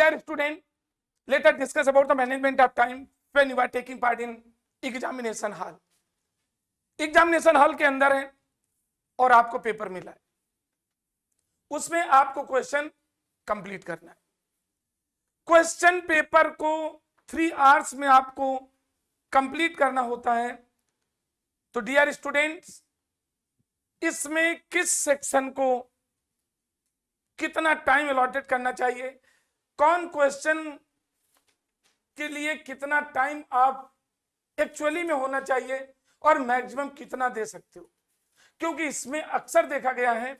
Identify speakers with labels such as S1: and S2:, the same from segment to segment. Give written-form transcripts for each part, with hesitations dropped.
S1: Dear student, let us discuss about the management of time when you are taking part in examination hall. Examination hall के अंदर है और आपको paper मिला है, उसमें आपको क्वेश्चन कंप्लीट करना है। क्वेश्चन पेपर को 3 आवर्स में आपको कंप्लीट करना होता है। तो डियर स्टूडेंट्स, इसमें किस सेक्शन को कितना टाइम अलॉटेड करना चाहिए, कौन क्वेश्चन के लिए कितना टाइम आप एक्चुअली में होना चाहिए और मैक्सिमम कितना दे सकते हो, क्योंकि इसमें अक्सर देखा गया है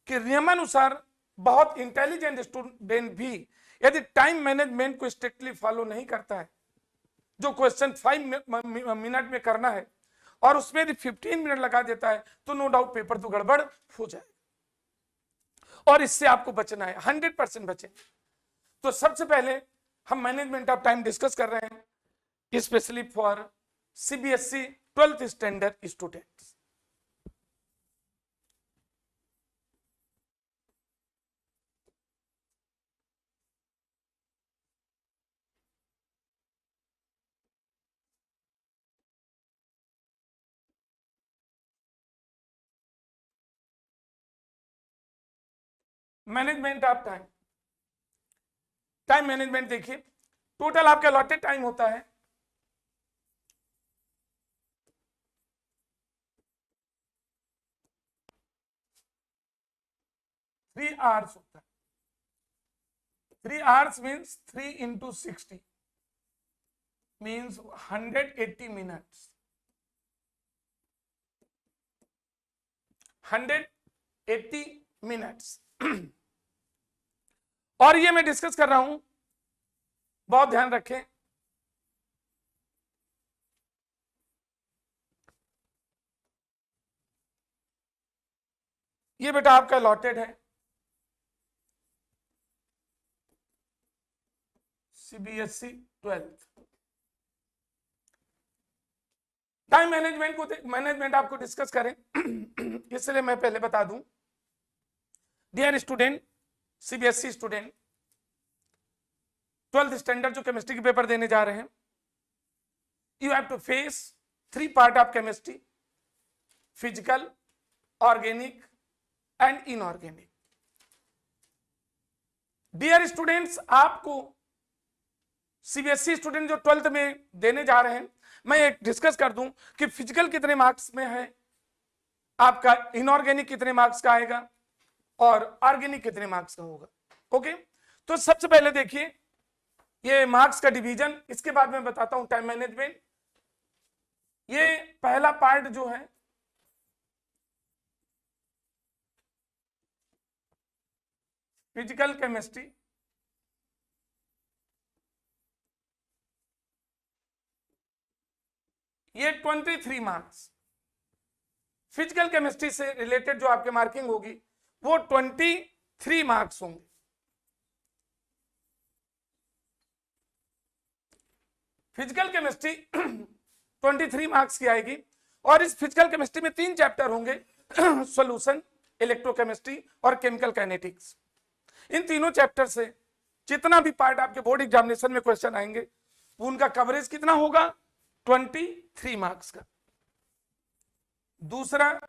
S1: कि नियमानुसार बहुत इंटेलिजेंट स्टूडेंट भी यदि टाइम मैनेजमेंट को स्ट्रिक्टली फॉलो नहीं करता है, जो क्वेश्चन 5 मिनट में करना है और उसमें यदि 15 मिनट लगा देता है तो नो डाउट पेपर तो गड़बड़ हो जाएगा और इससे आपको बचना है, 100% बचे। तो सबसे पहले हम मैनेजमेंट ऑफ टाइम डिस्कस कर रहे हैं, specially for CBSE 12th standard students. Management of time, time management देखिए, टोटल आपका अलॉटेड टाइम होता है 3 आवर्स होता है। 3 hours means 3 into 60 means 180 minutes, 180 minutes. और ये मैं डिस्कस कर रहा हूं, बहुत ध्यान रखें, ये बेटा आपका अलॉटेड है सीबीएसई 12th। टाइम मैनेजमेंट आपको डिस्कस करें इसलिए मैं पहले बता दूं, dear student, CBSE student 12th standard जो केमिस्ट्री के पेपर देने जा रहे हैं, you have to face 3 part of chemistry, physical, organic and inorganic. Dear students, आपको सीबीएसई स्टूडेंट जो 12th में देने जा रहे हैं, मैं एक डिस्कस कर दूं कि फिजिकल कितने मार्क्स में है आपका, इनऑर्गेनिक कितने मार्क्स का आएगा और ऑर्गेनिक कितने मार्क्स का होगा। ओके, तो सबसे पहले देखिए ये मार्क्स का डिवीजन, इसके बाद मैं बताता हूं टाइम मैनेजमेंट। ये पहला पार्ट जो है फिजिकल केमिस्ट्री, ये 23 मार्क्स। फिजिकल केमिस्ट्री से रिलेटेड जो आपके मार्किंग होगी वो 23 मार्क्स होंगे। फिजिकल केमिस्ट्री 23 मार्क्स की आएगी और इस फिजिकल केमिस्ट्री में 3 चैप्टर होंगे, सॉल्यूशन, इलेक्ट्रोकेमिस्ट्री और केमिकल काइनेटिक्स। इन तीनों चैप्टर से जितना भी पार्ट आपके बोर्ड एग्जामिनेशन में क्वेश्चन आएंगे वो उनका कवरेज कितना होगा, 23 मार्क्स का। दूसरा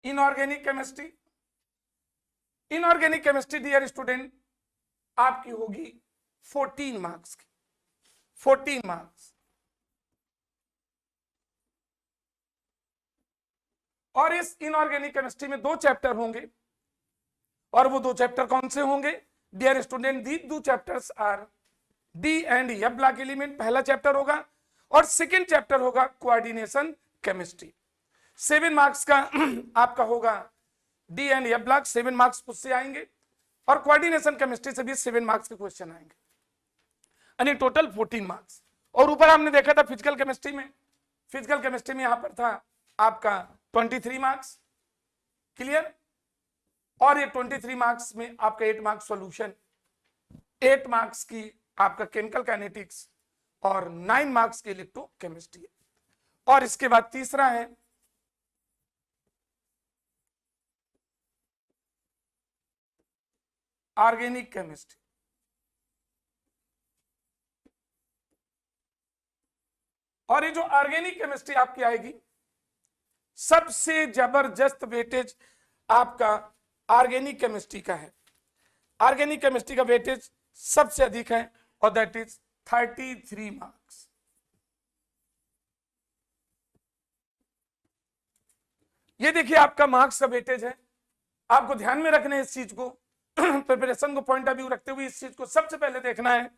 S1: inorganic chemistry. Inorganic chemistry dear student आपकी होगी 14 मार्क्स की, 14 मार्क्स। और इस इनऑर्गेनिक केमिस्ट्री में 2 चैप्टर होंगे और वो 2 चैप्टर कौन से होंगे dear student, the 2 chapters are D and F block element, पहला चैप्टर होगा, और सेकेंड चैप्टर होगा कोऑर्डिनेशन केमिस्ट्री। 7 मार्क्स का आपका होगा D and F block, 7 marks उससे आएंगे, और कोऑर्डिनेशन केमिस्ट्री से भी 7 मार्क्स के क्वेश्चन आएंगे, यानी टोटल 14 मार्क्स। और ऊपर हमने देखा था फिजिकल केमिस्ट्री में, फिजिकल केमिस्ट्री में यहां पर था आपका 23 मार्क्स, क्लियर। और ये 23 मार्क्स में आपका 8 मार्क्स सॉल्यूशन, 8 मार्क्स की आपका केमिकल काइनेटिक्स और 9 मार्क्स की इलेक्ट्रोकेमिस्ट्री। और इसके बाद तीसरा है ऑर्गेनिक केमिस्ट्री। और ये जो ऑर्गेनिक केमिस्ट्री आपकी आएगी, सबसे जबरदस्त वेटेज आपका ऑर्गेनिक केमिस्ट्री का है। ऑर्गेनिक केमिस्ट्री का वेटेज सबसे अधिक है और दैट इज 33 मार्क्स। ये देखिए आपका मार्क्स का वेटेज है, आपको ध्यान में रखना है इस चीज को, प्रिपरेशन को पॉइंट ऑफ व्यू रखते हुए इस चीज को सबसे पहले देखना है।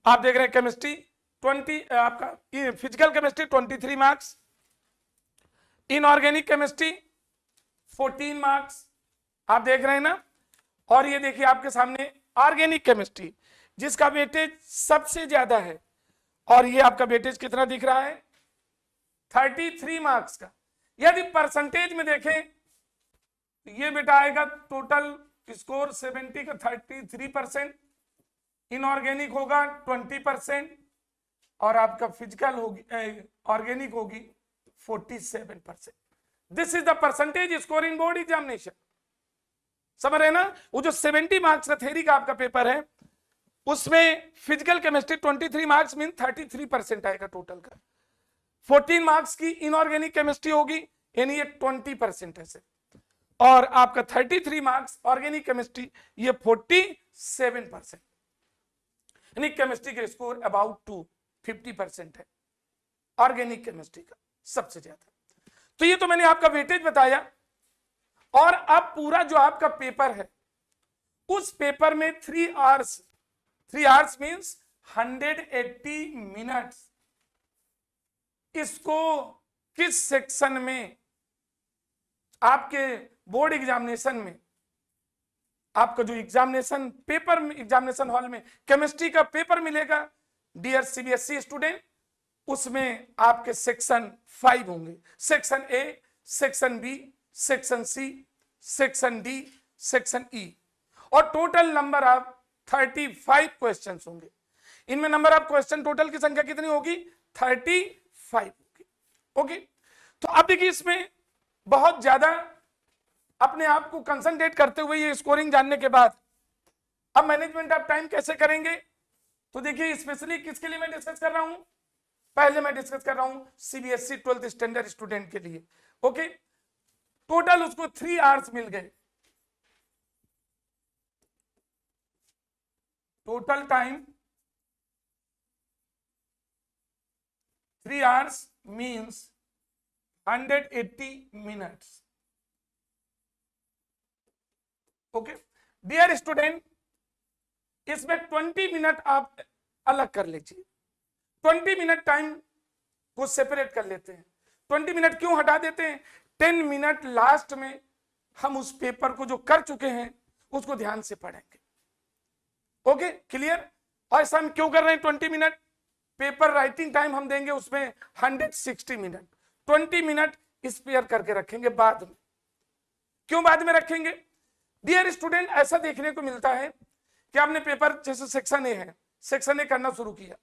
S1: आप देख रहे हैं केमिस्ट्री 20, आपका physical chemistry 23 marks, inorganic chemistry 14 marks, आप देख रहे हैं ना। और ये देखिए आपके सामने ऑर्गेनिक केमिस्ट्री जिसका वेटेज सबसे ज्यादा है, और ये आपका वेटेज कितना दिख रहा है, 33 मार्क्स का। यदि परसेंटेज में देखें तो ये बेटा आएगा टोटल स्कोर 70 का 33%, इनऑर्गेनिक होगा 20%, और आपका फिजिकल होगी ऑर्गेनिक होगी 47%। This is the percentage score in board examination. समझ रहे ना। वो जो 70 मार्क्स का थ्योरी का आपका पेपर है उसमें फिजिकल केमिस्ट्री 23 मार्क्स मीन 33% आएगा टोटल का। 14 मार्क्स की इनऑर्गेनिक केमिस्ट्री होगी, यानी ये 20% है से, और आपका 33 मार्क्स ऑर्गेनिक केमिस्ट्री, ये 47%, यानी केमिस्ट्री के स्कोर अबाउट 50% है ऑर्गेनिक केमिस्ट्री का सबसे ज्यादा। तो ये तो मैंने आपका वेटेज बताया। और अब पूरा जो आपका पेपर है उस पेपर में 3 आवर्स मींस 180 मिनट्स, इसको किस सेक्शन में आपके बोर्ड एग्जामिनेशन में, आपका जो एग्जामिनेशन पेपर में, एग्जामिनेशन हॉल में केमिस्ट्री का पेपर मिलेगा डियर सीबीएसई स्टूडेंट, उसमें आपके सेक्शन 5 होंगे, section A, section B, section C, section D, section E, और टोटल नंबर ऑफ 35 क्वेश्चंस होंगे। इनमें नंबर ऑफ क्वेश्चन टोटल की संख्या कितनी होगी, 35 होगी। ओके, तो अब देखिए इसमें बहुत ज्यादा अपने आप को कंसंट्रेट करते हुए ये स्कोरिंग जानने के बाद अब मैनेजमेंट ऑफ टाइम कैसे करेंगे, तो देखिए स्पेशली किसके लिए मैं डिस्कस कर रहा हूं, पहले मैं डिस्कस कर रहा हूं सीबीएसई 12th स्टैंडर्ड स्टूडेंट के लिए। ओके, टोटल उसको 3 आवर्स मिल गए, total time 3 hours means 180 minutes. Okay dear student, इसमें 20 मिनट आप अलग कर लीजिए, 20 मिनट टाइम को सेपरेट कर लेते हैं। 20 मिनट क्यों हटा देते हैं, 10 मिनट लास्ट में हम उस पेपर को जो कर चुके हैं उसको ध्यान से पढ़ेंगे। Okay clear. और ऐसा हम क्यों कर रहे हैं, 20 मिनट पेपर राइटिंग टाइम हम देंगे उसमें 160 मिनट, 20 मिनट स्पेयर करके रखेंगे बाद में। क्यों बाद में रखेंगे डियर स्टूडेंट, ऐसा देखने को मिलता है कि आपने पेपर जैसे सेक्शन ए है, सेक्शन ए करना शुरू किया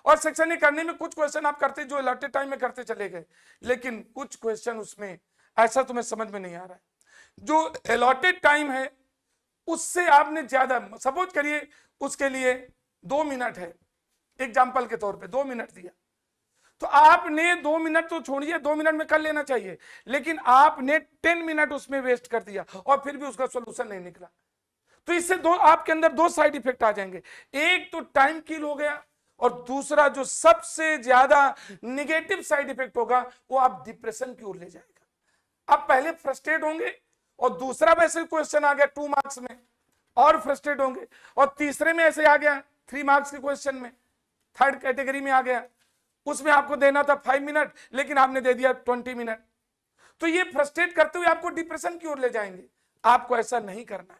S1: और सेक्शन ए करने में कुछ क्वेश्चन आप करते जो अलॉटेड टाइम में करते चले गए, लेकिन कुछ क्वेश्चन उसमें ऐसा तुम्हें समझ में नहीं आ रहा है, जो अलॉटेड टाइम है उससे आपने ज्यादा, सपोज करिए उसके लिए 2 मिनट है, एग्जाम्पल के तौर पे 2 मिनट दिया, तो आपने 2 मिनट तो छोड़िए, 2 मिनट में कर लेना चाहिए, लेकिन आपने 10 मिनट उसमें वेस्ट कर दिया और फिर भी उसका सोल्यूशन नहीं निकला। तो इससे आपके अंदर 2 साइड इफेक्ट आ जाएंगे, एक तो टाइम किल हो गया और दूसरा जो सबसे ज्यादा निगेटिव साइड इफेक्ट होगा वो आप डिप्रेशन की ओर ले जाएगा। आप पहले फ्रस्ट्रेट होंगे और दूसरा वैसे क्वेश्चन आ गया 2 मार्क्स में और फ्रस्ट्रेट होंगे, और तीसरे में ऐसे आ गया 3 मार्क्स के क्वेश्चन में, थर्ड कैटेगरी में आ गया, उसमें आपको देना था 5 मिनट लेकिन आपने दे दिया 20 मिनट। तो ये फ्रस्ट्रेट करते हुए आपको डिप्रेशन की ओर ले जाएंगे। आपको ऐसा नहीं करना है,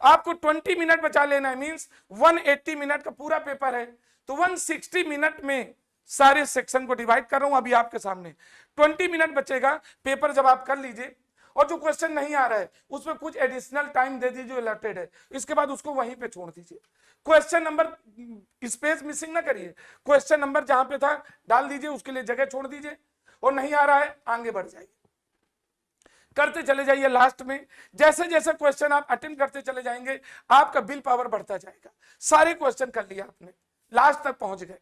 S1: आपको 20 मिनट बचा लेना है। मींस 180 मिनट का पूरा पेपर है तो 160 मिनट में सारे सेक्शन को डिवाइड कर रहा हूं अभी आपके सामने। 20 मिनट बचेगा, पेपर जब आप कर लीजिए और जो क्वेश्चन नहीं आ रहा है उसमें कुछ एडिशनल टाइम दे दीजिए जो अलॉटेड है, इसके बाद उसको वहीं पे छोड़ दीजिए। क्वेश्चन नंबर स्पेस मिसिंग ना करिए, क्वेश्चन नंबर जहां पे था डाल दीजिए, उसके लिए जगह छोड़ दीजिए और नहीं आ रहा है आगे बढ़ जाइए, करते चले जाइए। लास्ट में जैसे जैसे क्वेश्चन आप अटेम्प्ट करते चले जाएंगे आपका विल पावर बढ़ता जाएगा। सारे क्वेश्चन कर लिया आपने, लास्ट तक पहुंच गए,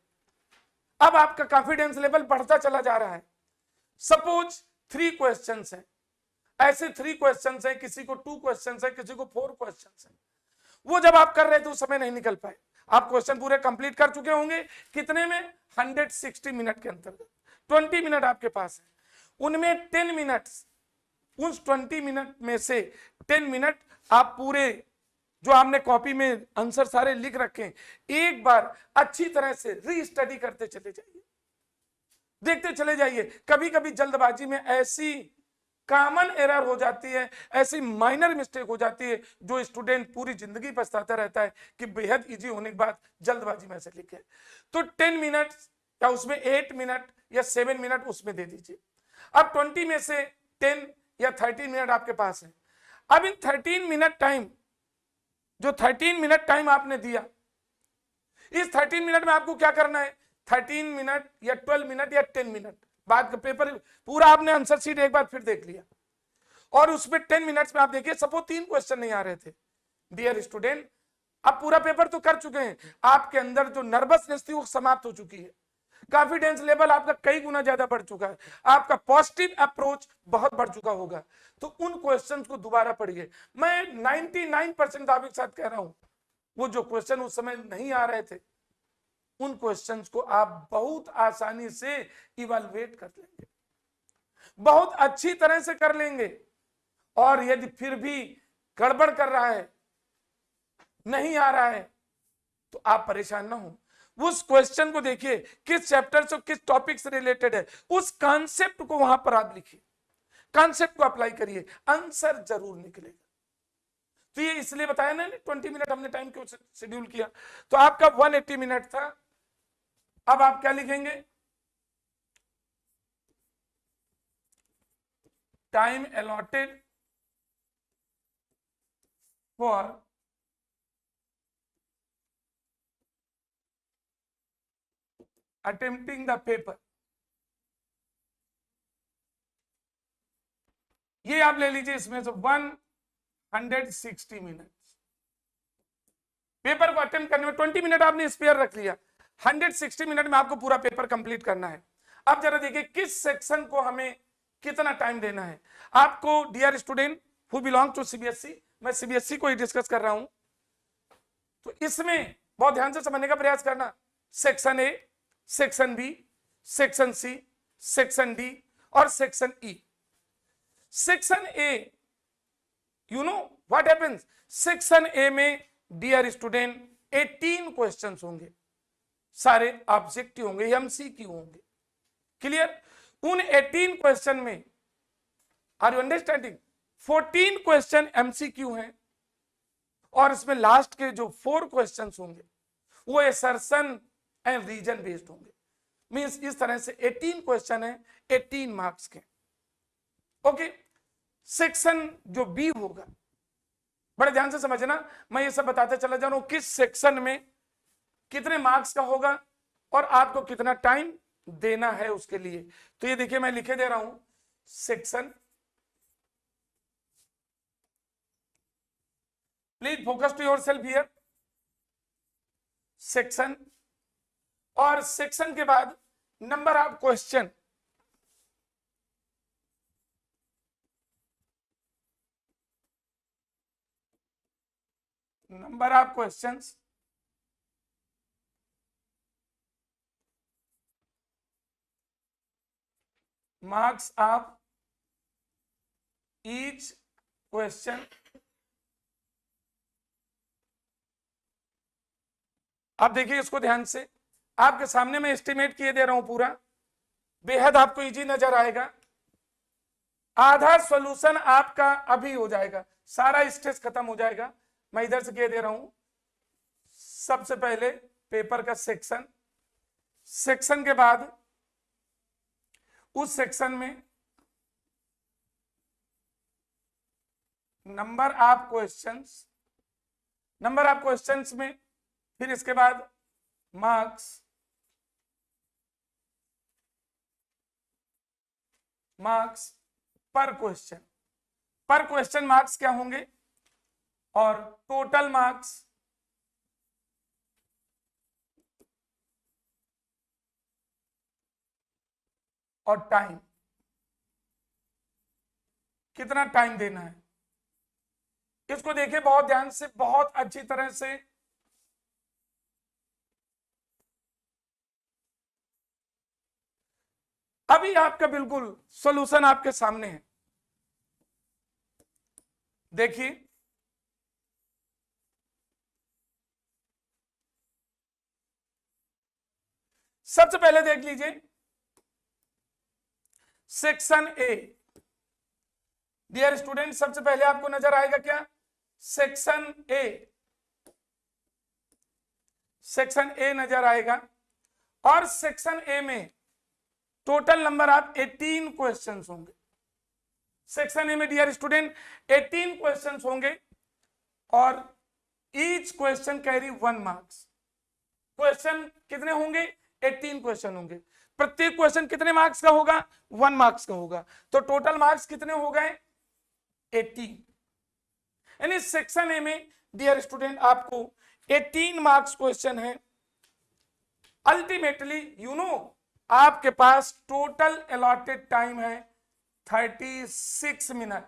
S1: अब आपका कॉन्फिडेंस लेवल बढ़ता चला जा रहा है। सपोज 3 क्वेश्चंस हैं, ऐसे 3 क्वेश्चंस हैं, किसी को 2 क्वेश्चंस है, किसी को 4 क्वेश्चंस है। वो जब आप कर रहे थे उस समय नहीं निकल पाए, आप क्वेश्चन पूरे कंप्लीट कर चुके होंगे कितने में, 160 मिनट के अंतर्गत 20 मिनट आपके पास है, उनमें 10 मिनट, उस 20 मिनट में से 10 मिनट आप पूरे जो आपने कॉपी में आंसर सारे लिख रखे हैं, एक बार अच्छी तरह से री स्टडी करते चले जाइए, देखते चले जाइए। कभी कभी जल्दबाजी में ऐसी कॉमन एरर हो जाती है, ऐसी माइनर मिस्टेक हो जाती है जो स्टूडेंट पूरी जिंदगी पछताता रहता है कि बेहद इजी होने के बाद जल्दबाजी में ऐसे लिखे। तो 10 मिनट या उसमें 8 मिनट या 7 मिनट उसमें दे दीजिए। अब 20 में से 10 या 13 मिनट आपके पास है। अब इन 13 मिनट टाइम, जो 13 मिनट टाइम आपने दिया, इस 13 मिनट में आपको क्या करना है, 13 मिनट या 12 मिनट या 10 मिनट बाद का पेपर पूरा आपने आंसर शीट एक बार फिर देख लिया और उसमें 10 मिनट्स में आप देखिए सपोज 3 क्वेश्चन नहीं आ रहे थे, डियर स्टूडेंट आप पूरा पेपर तो कर चुके हैं, आपके अंदर जो नर्वसनेस थी वो समाप्त हो चुकी है, कॉन्फिडेंस लेवल आपका कई गुना ज्यादा बढ़ चुका है, आपका पॉजिटिव अप्रोच बहुत बढ़ चुका होगा। तो उन क्वेश्चंस को दोबारा पढ़िए। मैं 99% मुताबिक के साथ कह रहा हूं, वो जो क्वेश्चन उस समय नहीं आ रहे थे उन क्वेश्चंस को आप बहुत आसानी से इवैल्यूएट कर लेंगे, बहुत अच्छी तरह से कर लेंगे। और यदि फिर भी गड़बड़ कर रहा है, नहीं आ रहा है, तो आप परेशान ना हो, उस क्वेश्चन को देखिए किस चैप्टर से किस टॉपिक से रिलेटेड है, उस कॉन्सेप्ट को वहां पर आप लिखिए, कॉन्सेप्ट को अप्लाई करिए, आंसर जरूर निकलेगा। तो ये इसलिए बताया ना 20 मिनट हमने टाइम क्यों शेड्यूल किया। तो आपका 180 मिनट था, अब आप क्या लिखेंगे, time allotted for attempting the paper, ये आप ले लीजिए, इसमें से 160 मिनट पेपर को अटेम्प्ट करने में 20 मिनट आपने स्पेयर रख लिया, 160 मिनट में आपको पूरा पेपर कंप्लीट करना है। अब जरा देखिए किस सेक्शन को हमें कितना टाइम देना है। आपको dear student who belong to CBSE, मैं सीबीएसई को ही डिस्कस कर रहा हूं, तो इसमें बहुत ध्यान से समझने का प्रयास करना। Section A, section B, section C, section D और section E. Section A, you know what happens, section A में डियर स्टूडेंट 18 क्वेश्चंस होंगे, सारे ऑब्जेक्टिव होंगे, एमसीक्यू होंगे, क्लियर। उन 18 क्वेश्चन में are you understanding, 14 question MCQ हैं और इसमें लास्ट के जो 4 क्वेश्चंस होंगे वो असर्शन एंड रीजन बेस्ड होंगे। मींस इस तरह से 18 क्वेश्चन है, 18 मार्क्स के। ओके, सेक्शन जो बी होगा, बड़े ध्यान से समझना, मैं ये सब बताते चला जा रहा हूं किस सेक्शन में कितने मार्क्स का होगा और आपको कितना टाइम देना है उसके लिए। तो ये देखिए मैं लिखे दे रहा हूं, section, please focus to yourself here, section, और सेक्शन के बाद number of question, number of questions, marks of each question. आप देखिए इसको ध्यान से, आपके सामने मैं एस्टिमेट किए दे रहा हूं पूरा, बेहद आपको इजी नजर आएगा। आधा सॉल्यूशन आपका अभी हो जाएगा, सारा स्ट्रेस खत्म हो जाएगा। मैं इधर से किए दे रहा हूं, सबसे पहले पेपर का सेक्शन, सेक्शन के बाद उस सेक्शन में number of questions, number of questions में फिर इसके बाद मार्क्स, मार्क्स पर क्वेश्चन। पर क्वेश्चन मार्क्स क्या होंगे और टोटल मार्क्स और टाइम, कितना टाइम देना है। इसको देखिए बहुत ध्यान से, बहुत अच्छी तरह से। अभी आपका बिल्कुल सॉल्यूशन आपके सामने है, देखिए। सबसे पहले देख लीजिए सेक्शन ए। डियर स्टूडेंट, सबसे पहले आपको नजर आएगा क्या, सेक्शन ए। सेक्शन ए नजर आएगा और सेक्शन ए में टोटल नंबर आप 18 क्वेश्चंस होंगे। सेक्शन ए में डियर स्टूडेंट 18 क्वेश्चंस होंगे और each question carry 1 marks. Question कितने होंगे, 18 क्वेश्चन होंगे। प्रत्येक क्वेश्चन कितने मार्क्स का होगा, 1 मार्क्स का होगा। तो टोटल मार्क्स कितने हो गए, 18। यानी सेक्शन ए में डियर स्टूडेंट आपको 18 मार्क्स क्वेश्चन है। अल्टीमेटली यू नो आपके पास टोटल अलॉटेड टाइम है 36 मिनट।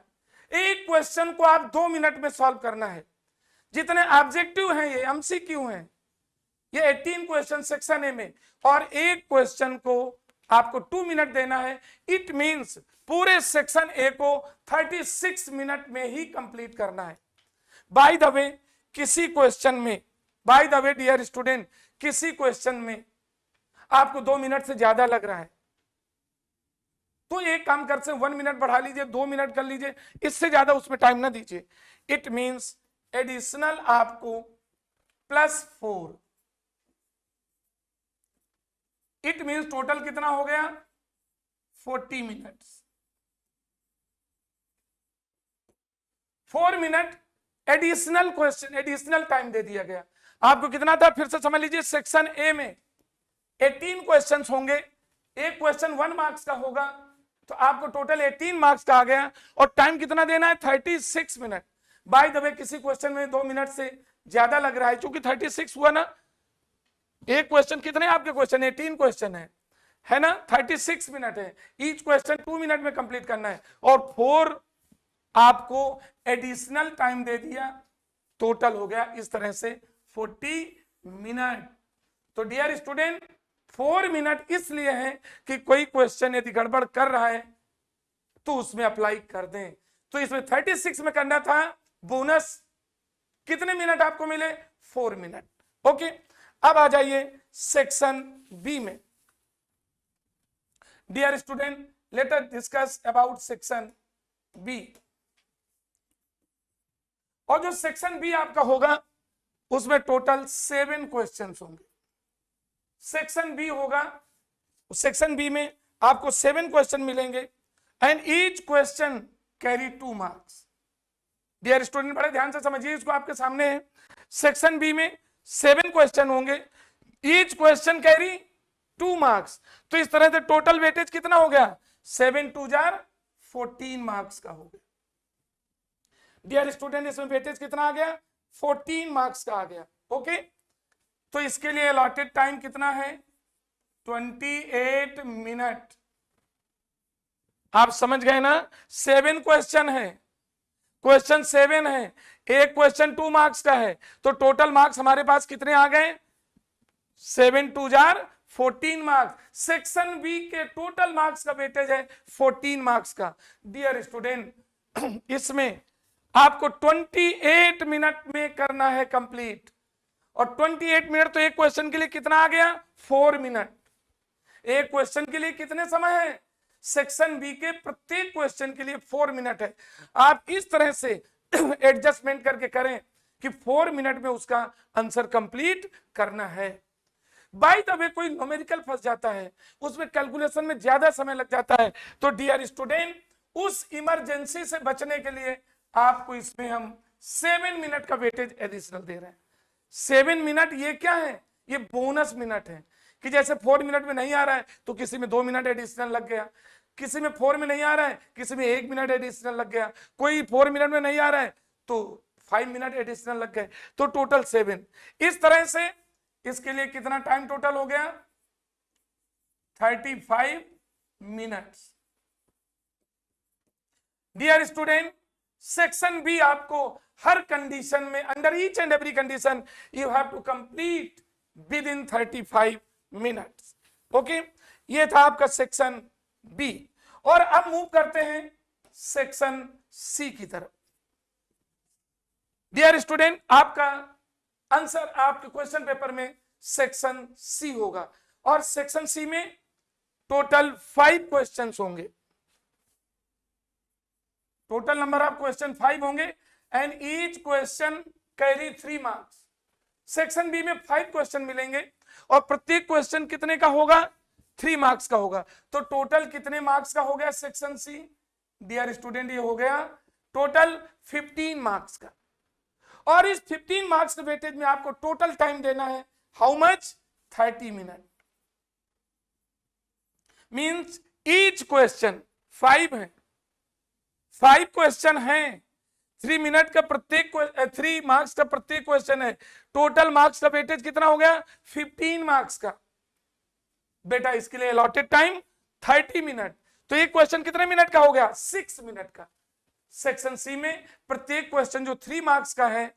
S1: एक क्वेश्चन को आप 2 मिनट में सॉल्व करना है। जितने ऑब्जेक्टिव हैं ये एमसीक्यू हैं, ये 18 क्वेश्चन सेक्शन ए में, और एक क्वेश्चन को आपको 2 मिनट देना है। इट मींस पूरे सेक्शन ए को 36 मिनट में ही कंप्लीट करना है। बाय द वे किसी क्वेश्चन में, by the way dear student, किसी क्वेश्चन में आपको 2 मिनट से ज्यादा लग रहा है तो एक काम कर सकते, 1 मिनट बढ़ा लीजिए, 2 मिनट कर लीजिए, इससे ज्यादा उसमें टाइम ना दीजिए। इट मींस एडिशनल आपको +4। इट मींस टोटल कितना हो गया, 40 minutes. 4 minute additional question, additional time दे दिया गया। आपको कितना था, फिर से समझ लीजिए। सेक्शन ए में 18 क्वेश्चंस होंगे, एक क्वेश्चन 1 मार्क्स का होगा, तो आपको टोटल 18 मार्क्स का आ गया। और टाइम कितना देना है, 36 मिनट। बाय द वे किसी क्वेश्चन में 2 मिनट से ज्यादा लग रहा है, क्योंकि 36 हुआ ना, एक क्वेश्चन कितने आपके क्वेश्चन, 18 क्वेश्चन है ना, 36 मिनट है। ईच क्वेश्चन 2 मिनट में कंप्लीट करना है, और 4 आपको एडिशनल टाइम दे दिया, टोटल हो गया इस तरह से 40 मिनट। तो डियर स्टूडेंट 4 मिनट इसलिए है कि कोई क्वेश्चन यदि गड़बड़ कर रहा है तो उसमें अप्लाई कर दें। तो इसमें 36 में करना था, बोनस कितने मिनट आपको मिले, 4 मिनट। ओके, अब आ जाइए सेक्शन बी में। Dear student let us discuss about section B. और जो सेक्शन बी आपका होगा उसमें टोटल 7 क्वेश्चंस होंगे। सेक्शन बी होगा, सेक्शन बी में आपको 7 क्वेश्चन मिलेंगे and each question carry 2 marks. Dear student बड़े ध्यान से समझिए, इसको आपके सामने है। सेक्शन बी में 7 क्वेश्चन होंगे, ईच क्वेश्चन कैरी 2 मार्क्स। तो इस तरह से टोटल वेटेज कितना हो गया, 7 2 14 मार्क्स का हो गया। डियर स्टूडेंट इसमें वेटेज कितना आ गया, 14 मार्क्स का आ गया। ओके, तो इसके लिए अलॉटेड टाइम कितना है, 28 मिनट। आप समझ गए ना, 7 क्वेश्चन है, क्वेश्चन 7 है, एक क्वेश्चन 2 मार्क्स का है, तो टोटल मार्क्स हमारे पास कितने आ गए, 7 2 14 मार्क्स। सेक्शन बी के टोटल मार्क्स का वेटेज है 14 मार्क्स का। डियर स्टूडेंट इसमें आपको 28 मिनट में करना है कंप्लीट, और 28 मिनट तो एक क्वेश्चन के लिए कितना आ गया, 4 मिनट। एक क्वेश्चन के लिए कितने समय है, सेक्शन बी के प्रत्येक क्वेश्चन के लिए 4 मिनट है। आप इस तरह से एडजस्टमेंट करके करें कि 4 मिनट में उसका आंसर कंप्लीट करना है। बाय द वे कोई न्यूमेरिकल फंस जाता है, उसमें कैलकुलेशन में ज्यादा समय लग जाता है, तो डियर स्टूडेंट उस इमरजेंसी से बचने के लिए आपको इसमें हम 7 मिनट का वेटेज एडिशनल दे रहे हैं। 7 मिनट ये क्या है, ये बोनस मिनट है, कि जैसे 4 मिनट में नहीं आ रहा है तो किसी में 2 मिनट एडिशनल लग गया, किसी में 4 में नहीं आ रहा है, किसी में 1 मिनट एडिशनल लग गया, कोई 4 मिनट में नहीं आ रहा है तो 5 मिनट एडिशनल लग गए, तो टोटल 7। इस तरह से इसके लिए कितना टाइम टोटल हो गया, 35 minutes. Dear student, section B आपको हर कंडीशन में, under each and every condition you have to complete within 35 minutes. Okay, ये था आपका सेक्शन बी। और अब मूव करते हैं सेक्शन सी की तरफ। डियर स्टूडेंट, आपका आंसर आपके क्वेश्चन पेपर में सेक्शन सी होगा, और सेक्शन सी में टोटल 5 क्वेश्चंस होंगे। टोटल नंबर ऑफ क्वेश्चन 5 होंगे and each question carry 3 marks. Section B में 5 क्वेश्चन मिलेंगे और प्रत्येक क्वेश्चन कितने का होगा, 3 मार्क्स का होगा। तो टोटल कितने मार्क्स का हो गया सेक्शन सी? डियर स्टूडेंट, ये हो गया टोटल 15 मार्क्स का। और इस 15 मार्क्स के वेटेज में आपको टोटल टाइम देना है, how much, 30 minute. Means each question 5 है, 5 क्वेश्चन हैं, 3 मिनट का प्रत्येक, 3 मार्क्स का प्रत्येक क्वेश्चन है। टोटल मार्क्स का वेटेज कितना हो गया, 15 मार्क्स का। बेटा इसके लिए अलॉटेड टाइम 30 मिनट, तो एक क्वेश्चन कितने मिनट का हो गया, 6 मिनट का। सेक्शन सी में प्रत्येक क्वेश्चन जो 3 मार्क्स का है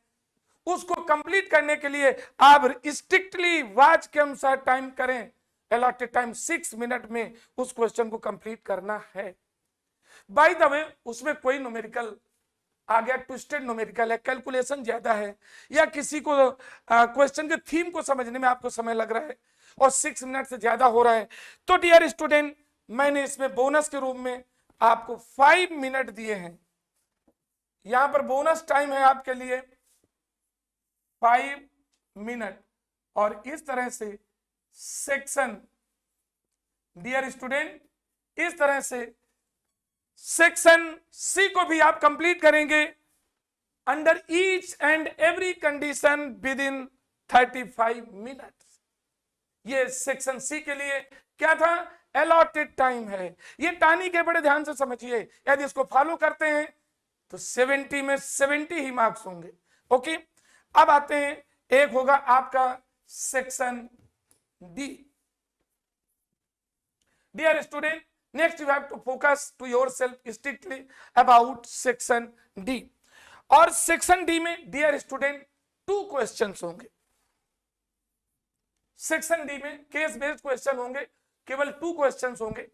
S1: उसको कंप्लीट करने के लिए आप स्ट्रिक्टली वाच के अनुसार टाइम करें। अलॉटेड टाइम 6 मिनट में उस क्वेश्चन को कंप्लीट करना है। बाय द वे, उसमें कोई न्यूमेरिकल आ गया, ट्विस्टेड न्यूमेरिकल है, कैलकुलेशन ज्यादा है, या किसी को क्वेश्चन के थीम को समझने में आपको समय लग रहा है और 6 मिनट से ज्यादा हो रहा है, तो डियर स्टूडेंट मैंने इसमें बोनस के रूप में आपको 5 मिनट दिए हैं। यहां पर बोनस टाइम है आपके लिए 5 मिनट। और इस तरह से सेक्शन, डियर स्टूडेंट, इस तरह से सेक्शन सी को भी आप कंप्लीट करेंगे under each and every condition with in 35 minutes. ये सेक्शन सी के लिए क्या था, अलॉटेड टाइम है। ये टानी के बड़े ध्यान से समझिए, यदि इसको फॉलो करते हैं तो 70 में 70 ही मार्क्स होंगे। ओके, अब आते हैं, एक होगा आपका section D. Dear student, next you have to focus to yourself strictly about section D। और section D में dear student 2 questions होंगे। section D में केस बेस्ड क्वेश्चन होंगे, केवल 2 questions होंगे।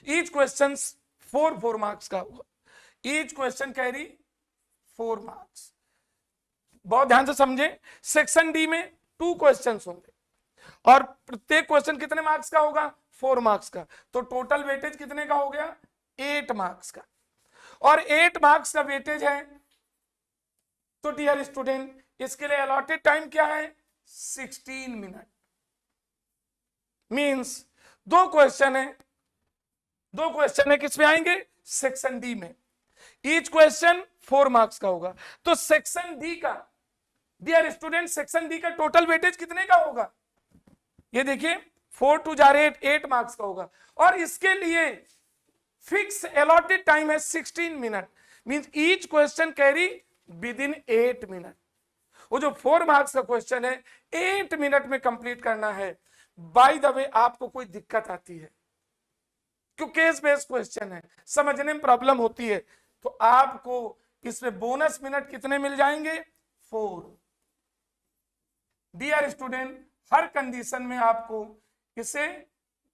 S1: each questions 4 मार्क्स का होगा, each question कैरी 4 मार्क्स। बहुत ध्यान से समझें, सेक्शन डी में 2 क्वेश्चंस होंगे और प्रत्येक क्वेश्चन कितने मार्क्स का होगा, 4 मार्क्स का। तो टोटल वेटेज कितने का हो गया, 8 मार्क्स का। और 8 मार्क्स का वेटेज है, तो डियर स्टूडेंट इसके लिए अलॉटेड टाइम क्या है, 16 मिनट। मींस 2 क्वेश्चन है, 2 क्वेश्चन है, किस में आएंगे, सेक्शन डी में। ईच क्वेश्चन 4 मार्क्स का होगा। तो सेक्शन डी का, डियर स्टूडेंट, सेक्शन डी का टोटल वेटेज कितने का होगा, ये देखिए 4 2 जा 8 मार्क्स का होगा। और इसके लिए फिक्स अलॉटेड टाइम है 16 minute. Means each question carry with in 8 minute. वो जो 4 मार्क्स का क्वेश्चन है 8 मिनट में कंप्लीट करना है। बाय द वे, आपको कोई दिक्कत आती है, क्योंकि केस बेस्ड क्वेश्चन है, समझने में प्रॉब्लम होती है, तो आपको इसमें बोनस मिनट कितने मिल जाएंगे, 4। डियर स्टूडेंट, हर कंडीशन में आपको इसे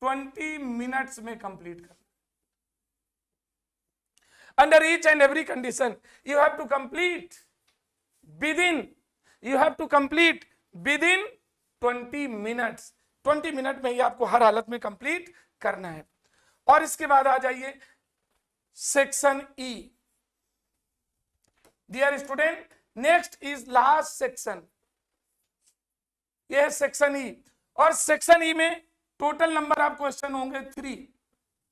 S1: 20 मिनट्स में कंप्लीट करना। Under each and every condition you have to complete within 20 minutes. 20 minute में ही आपको हर हालत में कंप्लीट करना है। और इसके बाद आ जाइए section E. Dear student, next is last section, यह है सेक्शन ई। और सेक्शन ई में टोटल नंबर ऑफ क्वेश्चन होंगे 3।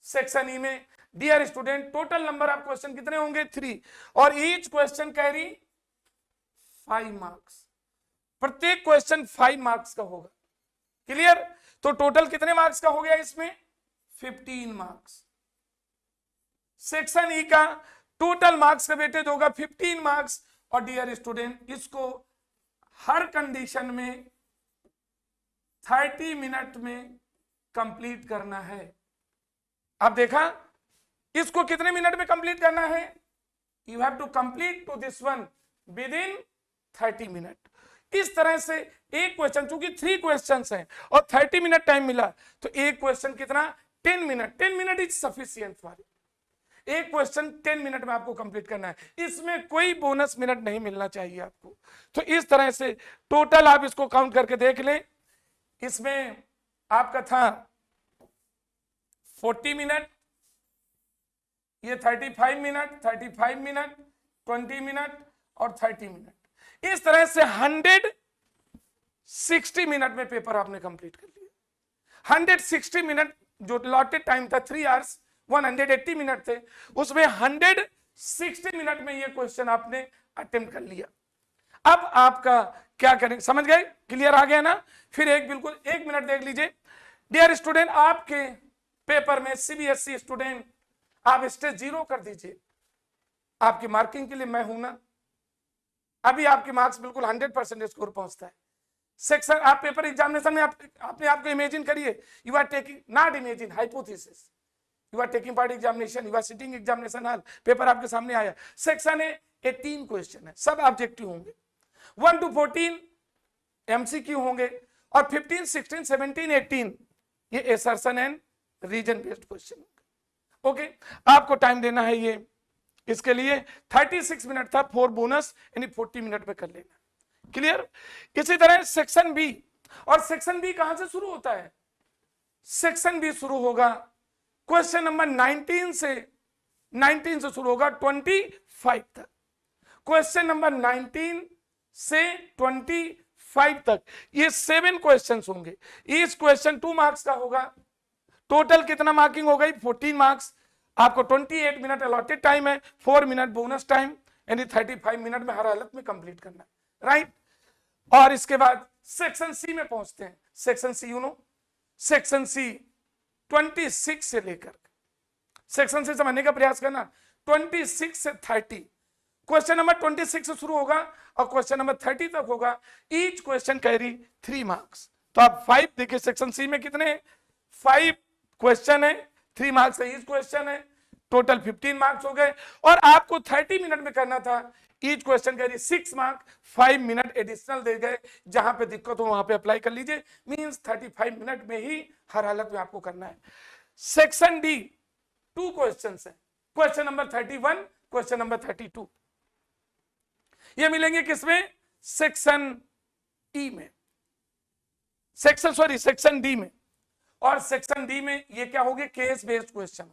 S1: सेक्शन ई में dear student total number of question कितने होंगे, 3। और ईच क्वेश्चन कैरी 5 मार्क्स। प्रत्येक क्वेश्चन 5 मार्क्स का होगा। क्लियर? तो टोटल कितने मार्क्स का हो गया इसमें, 15 मार्क्स। सेक्शन ई का टोटल मार्क्स का वेटेज होगा 15 मार्क्स। और डियर स्टूडेंट, इसको हर कंडीशन में 30 मिनट में कंप्लीट करना है। अब देखा, इसको कितने मिनट में कंप्लीट करना है? You have to complete to this one within 30 minute. इस तरह से एक क्वेश्चन, चूंकि 3 क्वेश्चंस हैं और 30 मिनट टाइम मिला, तो एक क्वेश्चन कितना? 10 minute. 10 minute is sufficient for it. एक क्वेश्चन 10 मिनट में आपको कंप्लीट करना है, इसमें कोई बोनस मिनट नहीं मिलना चाहिए आपको। तो इस तरह से टोटल आप इसको काउंट करके देख लें। इसमें आपका था 40 मिनट, ये 35 मिनट, 35 मिनट, 20 मिनट और 30 मिनट। इस तरह से 160 मिनट में पेपर आपने कंप्लीट कर लिया। 160 मिनट जो लॉटेड टाइम था 3 आवर्स 180 मिनट थे, उसमें 160 मिनट में ये क्वेश्चन आपने अटेम्प्ट कर लिया। अब आपका क्या करें, समझ गए? क्लियर आ गया ना? फिर बिल्कुल 1 मिनट देख लीजिए। डियर स्टूडेंट, आपके पेपर में सीबीएसई स्टूडेंट आप स्टेज 0 कर दीजिए। आपकी मार्किंग के लिए मैं हूं ना। अभी आपके मार्क्स बिल्कुल 100% स्कोर पहुंचता है। सेक्शन आप पेपर एग्जामिनेशन में अपने आप को इमेजिन करिए, you are taking, not imagine, hypothesis, you are taking part examination, you are sitting examination hall, paper आपके सामने आया। सेक्शन है 18 क्वेश्चन है, सब ऑब्जेक्टिव होंगे। 1 to 14 एमसीक्यू होंगे और 15, 16, 17, 18 ये assertion and reason based question होंगे। ओके, आपको टाइम देना है ये, इसके लिए 36 मिनट था, 4 बोनस यानी 40 मिनट में कर लेना। क्लियर? इसी तरह सेक्शन बी, और सेक्शन बी कहां से शुरू होता है? सेक्शन बी शुरू होगा क्वेश्चन नंबर 19 से शुरू होगा 25 तक। क्वेश्चन नंबर 19 से 25 तक ये 7 क्वेश्चंस होंगे। इस क्वेश्चन 2 मार्क्स का होगा। टोटल कितना मार्किंग हो गई? 14 मार्क्स। आपको 28 मिनट अलॉटेड टाइम है, 4 मिनट बोनस टाइम, यानी 35 मिनट में हर हालत में कंप्लीट करना है, राइट? और इसके बाद सेक्शन सी में पहुंचते हैं। Section C, you know, section C 26 से लेकर, सेक्शन सी समझने का प्रयास करना, 26 से 30। क्वेश्चन नंबर 26 से शुरू होगा और क्वेश्चन नंबर 30 तक होगा। Each question carry 3 marks. तो आप 5 देखिए, सेक्शन सी में कितने? 5 क्वेश्चन है, 3 मार्क्स का ईच क्वेश्चन है, टोटल 15 मार्क्स हो गए। और आपको 30 मिनट में करना था। Each question carry 6 mark, 5 minute additional दे गए। जहां पे दिक्कत हो वहां पे अप्लाई कर लीजिए, मींस 35 मिनट में ही हर हालत में आपको करना है। सेक्शन डी 2 क्वेश्चन है, क्वेश्चन नंबर 31, क्वेश्चन नंबर 32। ये मिलेंगे किसमें? सेक्शन ई में, सेक्शन डी में। और सेक्शन डी में ये क्या होंगे? केस बेस्ड क्वेश्चन,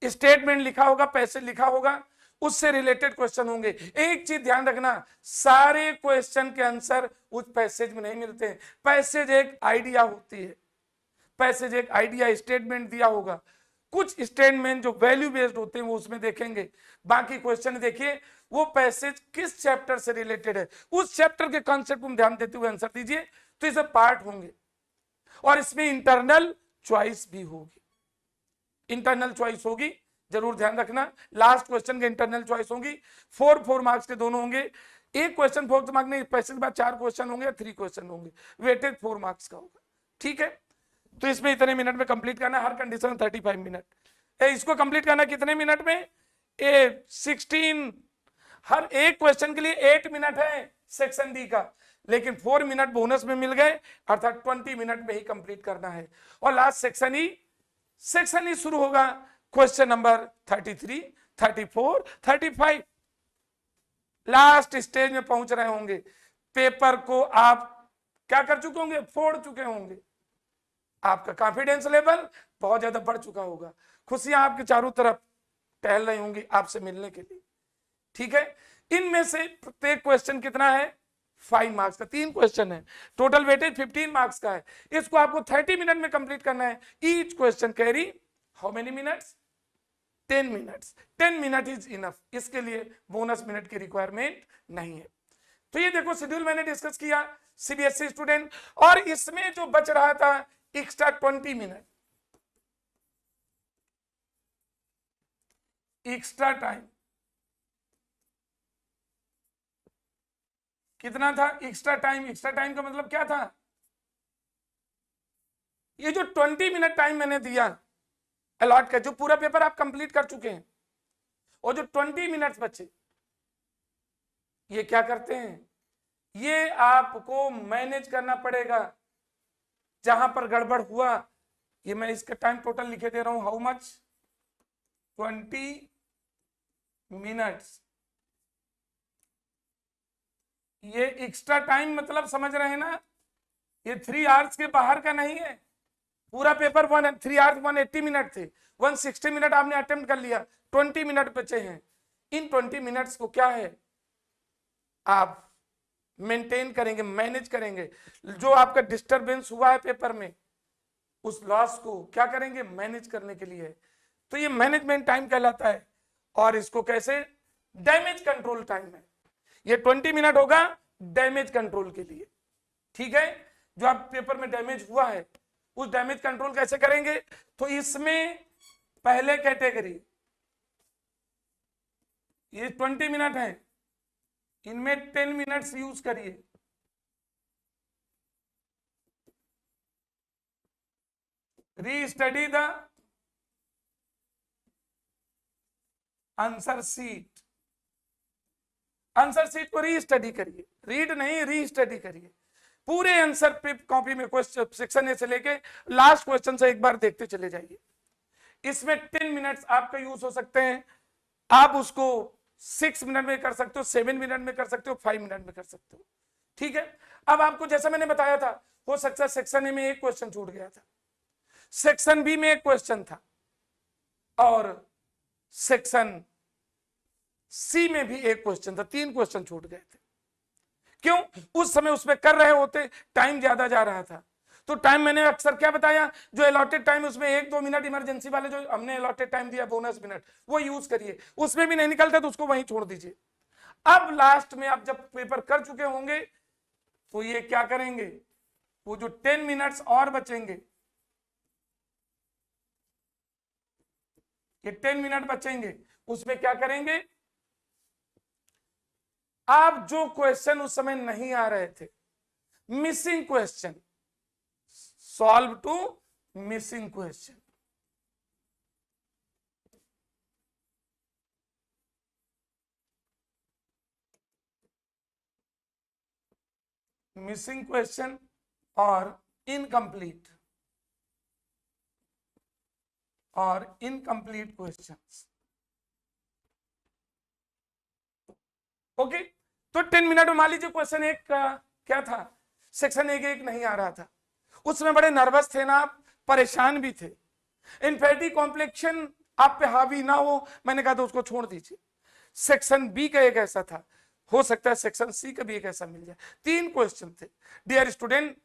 S1: स्टेटमेंट लिखा होगा, पैसेज लिखा होगा, उससे रिलेटेड क्वेश्चन होंगे। एक चीज ध्यान रखना, सारे क्वेश्चन के आंसर उस पैसेज में नहीं मिलते हैं। पैसेज एक आइडिया होती है, पैसेज एक आइडिया, स्टेटमेंट दिया होगा। कुछ स्टेटमेंट जो वैल्यू बेस्ड होते हैं वो उसमें देखेंगे। बाकी क्वेश्चन देखिए वो पैसेज किस चैप्टर से रिलेटेड है, उस चैप्टर के कॉन्सेप्ट को ध्यान देते हुए आंसर दीजिए। तो इसे पार्ट होंगे और इसमें इंटरनल चॉइस भी होगी। इंटरनल चॉइस होगी, जरूर ध्यान रखना। लास्ट क्वेश्चन के इंटरनल चॉइस होगी। 4 मार्क्स के दोनों होंगे। एक क्वेश्चन 4 मार्क्स में, पैसे के बाद 4 क्वेश्चन होंगे, 3 क्वेश्चन होंगे, वेटेज 4 मार्क्स का होगा। ठीक है, तो इसमें इतने मिनट में कंप्लीट करना, हर कंडीशन 35 मिनट। इसको कंप्लीट करना कितने मिनट में? 16। हर एक क्वेश्चन के लिए 8 मिनट है सेक्शन डी का, लेकिन 4 मिनट बोनस में मिल गए, अर्थात 20 मिनट में ही कंप्लीट करना है। और लास्ट सेक्शन ई शुरू होगा क्वेश्चन नंबर 33, 34, 35। लास्ट स्टेज में पहुंच रहे होंगे, पेपर को आप क्या कर चुके होंगे? फोड़ चुके होंगे। आपका कॉन्फिडेंस लेवल बहुत ज्यादा बढ़ चुका होगा, खुशियां आपके चारों तरफ टहल रही होंगी आपसे मिलने के लिए। ठीक है, इनमें से प्रत्येक क्वेश्चन कितना है? 5 मार्क्स का। 3 क्वेश्चन है, टोटल वेटेज 15 मार्क्स का है। इसको आपको 30 मिनट में कंप्लीट करना है। Each question carry how many minutes? 10 minutes. 10 minute is enough, इसके लिए बोनस मिनट की रिक्वायरमेंट नहीं है। तो ये देखो शेड्यूल मैंने डिस्कस किया सीबीएसई स्टूडेंट, और इसमें जो बच रहा था एक्स्ट्रा 20 मिनट, एक्स्ट्रा टाइम कितना था? एक्स्ट्रा टाइम का मतलब क्या था? ये जो 20 मिनट टाइम मैंने दिया अलॉट कर, जो पूरा पेपर आप कंप्लीट कर चुके हैं, और जो 20 मिनट्स बचे, ये क्या करते हैं? ये आपको मैनेज करना पड़ेगा। जहां पर गड़बड़ हुआ, ये मैं इसका टाइम टोटल लिखे दे रहा हूं, हाउ मच? 20 मिनट्स। ये एक्स्ट्रा टाइम मतलब समझ रहे हैं ना, ये 3 आवर्स के बाहर का नहीं है। पूरा पेपर 3 आवर्स 180 मिनट थे, 160 मिनट आपने अटेम्प्ट कर लिया, 20 मिनट बचे हैं। इन 20 मिनट्स को क्या है, आप मेंटेन करेंगे, मैनेज करेंगे। जो आपका डिस्टरबेंस हुआ है पेपर में, उस लॉस को क्या करेंगे? मैनेज करने के लिए। तो ये मैनेजमेंट टाइम कहलाता है। और इसको कैसे? डैमेज कंट्रोल टाइम है। ये 20 मिनट होगा डैमेज कंट्रोल के लिए, ठीक है? जो आप पेपर में डैमेज हुआ है, उस डैमेज कंट्रोल कैसे करेंगे? तो इसमें पहले कैटेगरी, ये 20 मिनट है, इनमें 10 मिनट्स यूज करिए। Restudy the answer sheet. Answer sheet को रीस्टडी करिए, रीड नहीं, रीस्टडी करिए। पूरे आंसर पे कॉपी में क्वेश्चन सेक्शन ए से लेके लास्ट क्वेश्चन से एक बार देखते चले जाइए। इसमें 10 मिनट्स आपका यूज हो सकते हैं। आप उसको 6 मिनट में कर सकते हो, 7 मिनट में कर सकते हो, 5 मिनट में कर सकते हो, ठीक है? अब आपको जैसा मैंने बताया था, हो सकता है सेक्शन ए में एक क्वेश्चन छूट गया था, सेक्शन बी में एक क्वेश्चन था, और सेक्शन सी में भी एक क्वेश्चन था। 3 क्वेश्चन छूट गए थे। क्यों? उस समय उसमें कर रहे होते, टाइम ज्यादा जा रहा था। तो टाइम मैंने अक्सर क्या बताया, जो अलॉटेड टाइम उसमें 1-2 मिनट इमरजेंसी वाले जो हमने अलॉटेड टाइम दिया, बोनस मिनट, वो यूज करिए। उसमें भी नहीं निकलता तो उसको वहीं छोड़ दीजिए। अब लास्ट में आप जब पेपर कर चुके होंगे, तो ये क्या करेंगे, वो जो 10 मिनट्स और बचेंगे, ये 10 मिनट बचेंगे, उसमें क्या करेंगे, आप जो क्वेश्चन उस समय नहीं आ रहे थे, missing question, solve to missing question. Missing question और इनकम्प्लीट क्वेश्चंस। ओके, तो 10 मिनट में मान लीजिए क्वेश्चन एक क्या था, सेक्शन एक नहीं आ रहा था, उसमें बड़े नर्वस थे ना आप, परेशान भी थे, इन्फेक्टिव कॉम्प्लेक्शन आप पे हावी ना हो, मैंने कहा तो उसको छोड़ दीजिए। सेक्शन बी का एक ऐसा था, हो सकता है सेक्शन सी का भी एक ऐसा मिल जाए। 3 क्वेश्चन थे। डियर स्टूडेंट,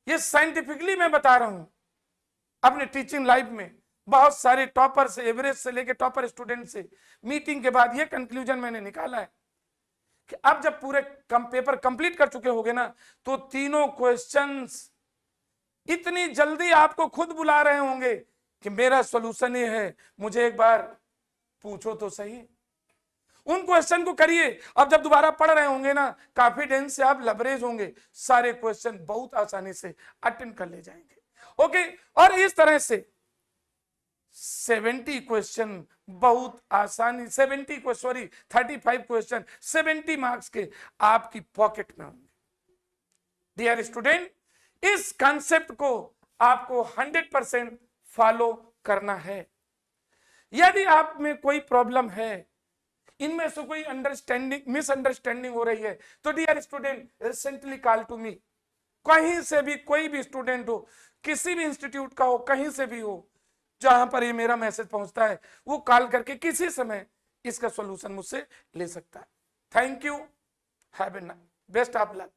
S1: ये साइंटिफिकली मैं बता रहा हूं, अपने टीचिंग लाइफ में बहुत सारे टॉपर से, एवरेज से लेके टॉपर स्टूडेंट से मीटिंग के बाद ये कंक्लूजन मैंने निकाला है कि अब जब पूरे पेपर कंप्लीट कर चुके होगे ना, तो तीनों क्वेश्चंस इतनी जल्दी आपको खुद बुला रहे होंगे कि मेरा सॉल्यूशन ये है, मुझे एक बार पूछो तो सही। उन क्वेश्चन को करिए। अब जब दोबारा पढ़ रहे होंगे ना, कॉन्फिडेंस से आप लबरेज होंगे, सारे क्वेश्चन बहुत आसानी से अटेंड कर ले जाएंगे। ओके, और इस तरह से 70 क्वेश्चन बहुत आसानी, 35 क्वेश्चन 70 मार्क्स के आपकी पॉकेट में होंगे। डियर स्टूडेंट, इस कॉन्सेप्ट को आपको 100% फॉलो करना है। यदि आप में कोई प्रॉब्लम है, इनमें से कोई मिसअंडरस्टैंडिंग हो रही है, तो dear student recently call to me. कहीं से भी कोई भी स्टूडेंट हो, किसी भी इंस्टीट्यूट का हो, कहीं से भी हो, जहां पर ये मेरा मैसेज पहुंचता है, वो कॉल करके किसी समय इसका सॉल्यूशन मुझसे ले सकता है। Thank you, have a nice, best of luck.